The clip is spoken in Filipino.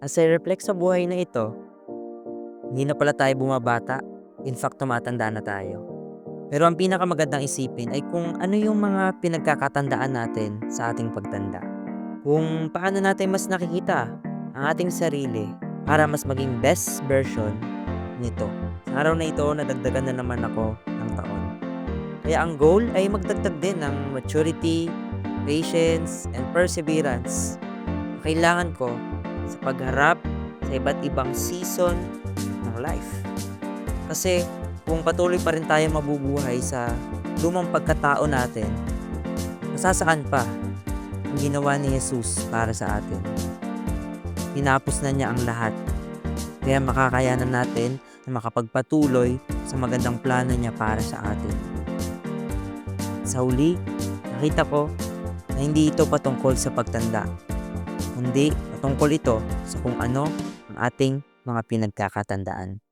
As I reflect sa buhay na ito, hindi na pala tayo bumabata. In fact, tumatanda na tayo. Pero ang pinakamagandang isipin ay kung ano yung mga pinagkakatandaan natin sa ating pagtanda. Kung paano natin mas nakikita ang ating sarili para mas maging best version nito. Sa araw na ito, nadagdagan na naman ako ng taon. Kaya ang goal ay magdagdag din ng maturity, patience, and perseverance na kailangan ko sa pagharap sa iba't ibang season ng life. Kasi kung patuloy pa rin tayo mabubuhay sa lumang pagkatao natin, masasaan pa ang ginawa ni Jesus para sa atin. Tinapos na niya ang lahat. Kaya makakayanan natin na makapagpatuloy sa magandang plano niya para sa atin. Sa huli, nakita ko na hindi ito patungkol sa pagtanda, kundi patungkol ito sa kung ano ang ating mga pinagkakatandaan.